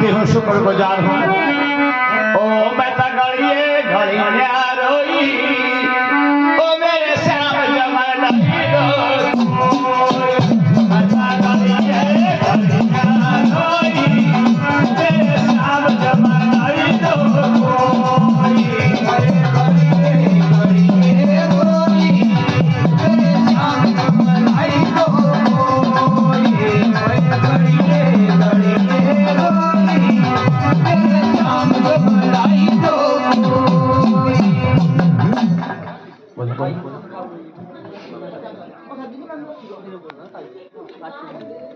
की हूँ शुक्रगुजार हूँ। ओ मैं तो घड़िए घड़ी रोई, ओ मेरे श्याम जमाना Thank you.